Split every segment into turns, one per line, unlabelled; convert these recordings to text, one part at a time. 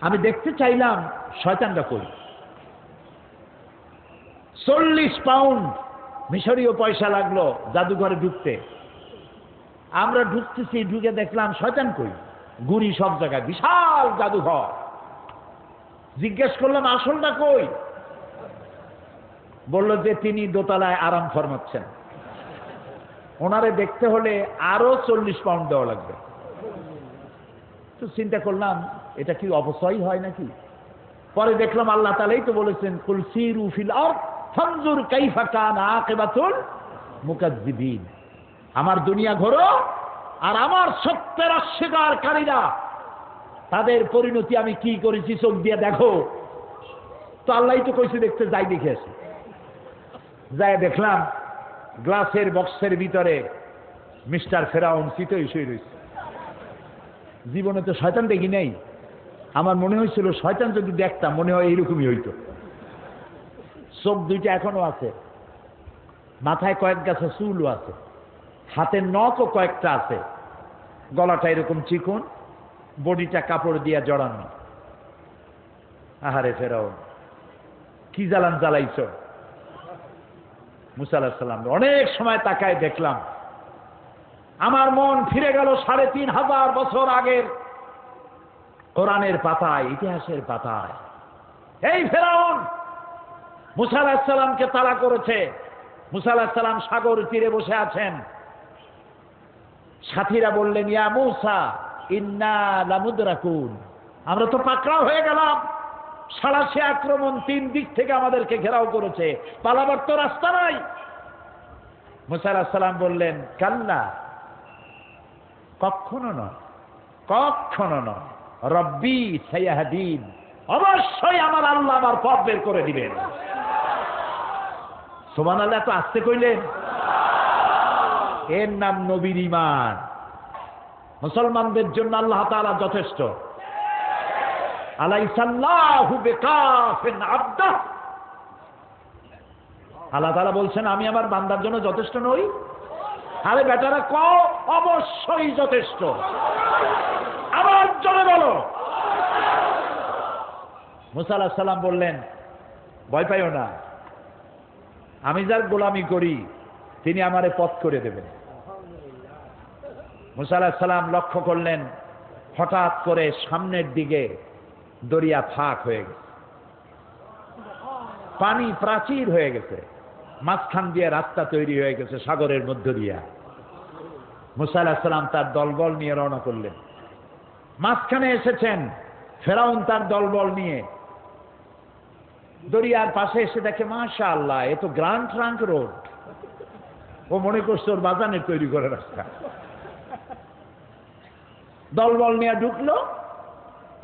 আমি দেখতে চাইলাম শয়তানটা কই। 40 পাউন্ড মিশরীয় পয়সা লাগলো জাদুঘরে ঢুকতে। আমরা ঢুকতেছি, ঢুকে দেখলাম শয়তান কই, গুড়ি সব জায়গায়, বিশাল জাদুঘর। জিজ্ঞেস করলাম আসলটা কই? বলল যে তিনি দোতলায় আরাম ফরমাচ্ছেন, ওনারে দেখতে হলে আরো 40 পাউন্ড দেওয়া লাগবে। তো চিন্তা করলাম এটা কি অপচয় হয় নাকি। পরে দেখলাম আল্লাহ তাআলাই তো বলেছেন, কুল সিরু ফিল আরদ ফানজুর কাইফা কানা আকিবাতুল মুকাজ্জিবিন। আমার দুনিয়া ঘোরো আর আমার সত্যের অস্বীকারীরা তাদের পরিণতি আমি কি করেছি চোখ দিয়ে দেখো। তো আল্লাহ তো কইছে দেখতে যাই, দেখে আসি। যাই দেখলাম গ্লাসের বক্সের ভিতরে মিস্টার ফেরাউন চিতই শুয়ে রয়েছে। জীবনে তো শয়তান দেখি নাই। আমার মনে হয়েছিল শয়তান যদি দেখতাম মনে হয় এইরকমই হইতো। চোখ দুইটা এখনো আছে, মাথায় কয়েক গাছা চুলও আছে, হাতের নখও কয়েকটা আছে, গলাটা এরকম চিকন, বডিটা কাপড় দিয়ে জড়ানো। আহারে ফেরাউন, কি জ্বালান জ্বালাইছ। মুসা আলাইহিস সালাম অনেক সময় তাকায় দেখলাম, আমার মন ফিরে গেল 3500 বছর আগের কোরআনের পাতায়, ইতিহাসের পাতায়। এই ফেরাউন মুসা আলাইহিস সালামকে তাড়া করেছে। মুসা আলাইহিস সালাম সাগর তীরে বসে আছেন। সাথীরা বললেন, ইয়া মুসা ইন্না লামুদরাকুন, আমরা তো পাকড়াও হয়ে গেলাম। 86 আক্রমণ 3 দিক থেকে আমাদেরকে ঘেরাও করেছে, পালাবার তো রাস্তা নাই। মুসা আলাইহিস সালাম বললেন, কাল্লা, কখনো নয়, কখনো নয়, রব্বি সাইয়াহদিন, অবশ্যই আমার আল্লাহ আমার পথ বের করে দিবেন। সুবহানাল্লাহ, তো আসতে কইলেন। এর নাম নবীর ঈমান। মুসলমানদের জন্য আল্লাহ তাআলা যথেষ্ট। আলাইসাল্লাহু বিকাফিন আবদা, আল্লাহ তাআলা বলছেন আমি আমার বান্দার জন্য যথেষ্ট নই। আরে বেটারা কও, অবশ্যই যথেষ্ট। আমার জন্য বলো। মুসা আলাইহিস সালাম বললেন, ভয় পাইও না, আমি যার গোলামি করি তিনি আমারে পথ করে দেবেন। মুসা আলাইহিস সালাম লক্ষ্য করলেন, হঠাৎ করে সামনের দিকে দরিয়া ফাঁক হয়ে গেছে, পানি প্রাচীর হয়ে গেছে, মাঝখান দিয়ে রাস্তা তৈরি হয়ে গেছে সাগরের মধ্য দিয়া। মুসা আলাইহিস সালাম তার দলবল নিয়ে রওনা করলেন। মাঝখানে এসেছেন ফেরাউন তার দলবল নিয়ে। দরিয়ার পাশে এসে দেখে, মাশাআল্লাহ, এ তো গ্র্যান্ড ট্রাঙ্ক রোড। ও মনে করছে ওর বাজানের তৈরি করে রাস্তা। দলবল নিয়ে ঢুকলো।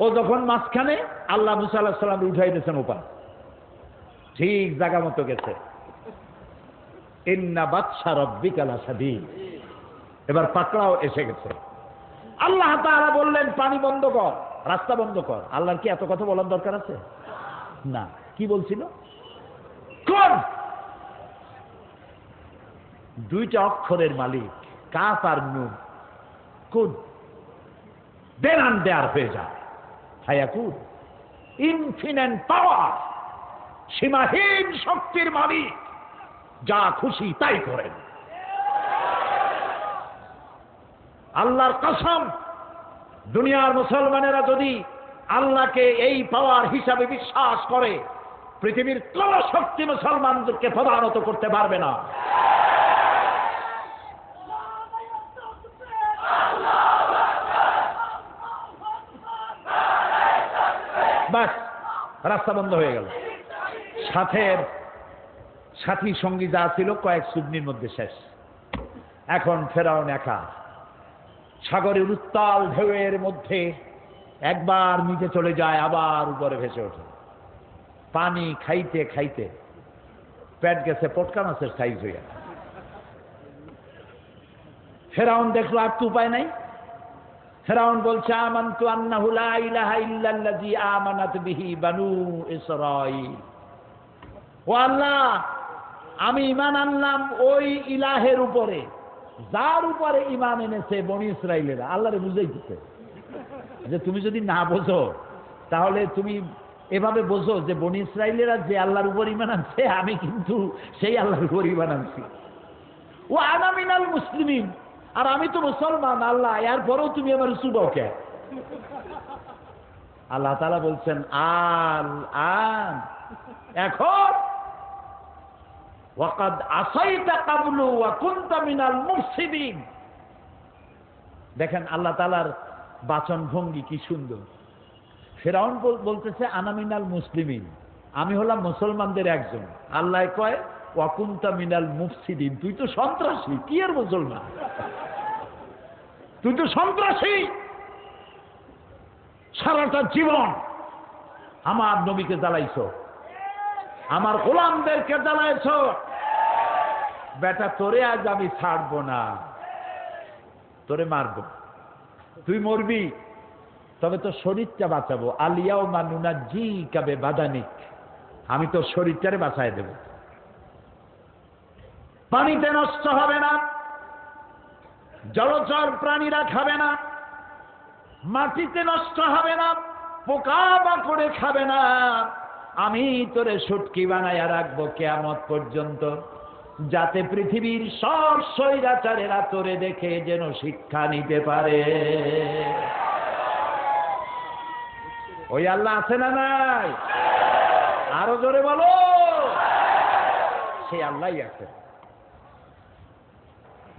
ও যখন মাঝখানে, আল্লাহ মুসা আলাইহিস সালাম উঠাই দিয়েছেন ওপার, ঠিক জায়গা মতো গেছে। ইন্না বাতশা রাব্বিকা লাশাদীদ, এবার পাকড়াও এসে গেছে। আল্লাহ তাআলা বললেন, পানি বন্ধ কর, রাস্তা বন্ধ কর। আল্লাহর কি এত কথা বলার দরকার আছে? না। কি বলছিল? কোন দুইটা অক্ষরের মালিক, কাফ আর নুন। কোন দেন আন দেয়ার হয়ে যায়। হায়াকুন, ইনফিনিট পাওয়ার, সীমাহীন শক্তির মালিক, যা খুশি তাই করেন। আল্লাহর কসম, দুনিয়ার মুসলমানেরা যদি আল্লাহকে এই পাওয়ার হিসাবে বিশ্বাস করে, পৃথিবীর কোন শক্তি মুসলমানদেরকে প্রধানত করতে পারবে না। বাস, রাস্তা বন্ধ হয়ে গেল। সাথী সঙ্গী যা ছিল কয়েক সুবনির মধ্যে শেষ। এখন ফেরাউন একা সাগরের উত্তাল ঢেউয়ের মধ্যে একবার নিচে চলে যায়, আবার উপরে ভেসে ওঠে। পানি খাইতে খাইতে পেট গেছে পটকা মাছের সাইজ হইয়া। ফেরাউন দেখলো আর তো উপায় নাই। ফেরাউন বলছে, আমানতু আন্নাহু লা ইলাহা ইল্লাল্লাযী আমানাত বিহি বানু ইসরাঈল। ও আল্লাহ, আমি ঈমান আনলাম ওই ইলাহের উপরে যার উপরে ঈমান এনেছে বনি ইসরাঈলেরা। আল্লাহরে বুঝাইতেছে যে তুমি যদি না বোঝো তাহলে তুমি এভাবে বোঝো যে বনি ইসরাইলেরা যে আল্লাহর উপর ঈমান আনছে আমি কিন্তু সেই আল্লাহর উপর ঈমান আনছি। ও আনা মিনাল মুসলিমিন, আর আমি তো মুসলমান আল্লাহ, এরপরেও তুমি আমার চুবাও কে? আল্লাহ তাআলা বলছেন আল আন, এখন ওয়াকাদ আসাইতা ক্বাবলু ওয়া কুনতা মিনাল মুফসিদিন। দেখেন আল্লাহ তাআলার বাচন ভঙ্গি কি সুন্দর। ফিরআউন বলতেছে আনা মিনাল মুসলিমিন, আমি হলাম মুসলমানদের একজন। আল্লাহ কয় ওয়া কুনতা মিনাল মুফসিদিন, তুই তো সন্ত্রাসী, কি আর মুসলমান, তুই তো সন্ত্রাসী। সারাটা জীবন আমার নবীকে জ্বালাইছো, আমার গোলামদেরকে জ্বালাইছো, বেটা তোরে আজ আমি ছাড়বো না, তোরে মারবো, তুই মরবি, তবে তোর শরীরটা বাঁচাবো। আলিয়াও মানুনা জি কাবে বাদানিক, আমি তোর শরীরটারে বাঁচায় দেব। পানিতে নষ্ট হবে না, জলচর প্রাণীরা খাবে না, মাটিতে নষ্ট হবে না, পোকা মাকড়ে খাবে না, আমি তোরে শুটকি বানাইয়া রাখবো কিয়ামত পর্যন্ত, যাতে পৃথিবীর সব স্বৈরাচারেরা তোরে দেখে যেন শিক্ষা নিতে পারে। ওই আল্লাহ আছে না নাই? আরো জোরে বলো, সেই আল্লাহই আছে।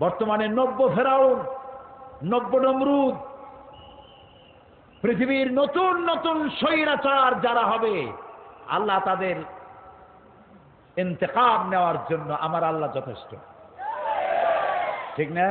বর্তমানে 90 ফেরাউন, 90 নমরুদ, পৃথিবীর নতুন নতুন স্বৈরাচার যারা হবে, আল্লাহ তাদের ইন্তেকাম নেওয়ার জন্য আমার আল্লাহ যথেষ্ট, ঠিক না?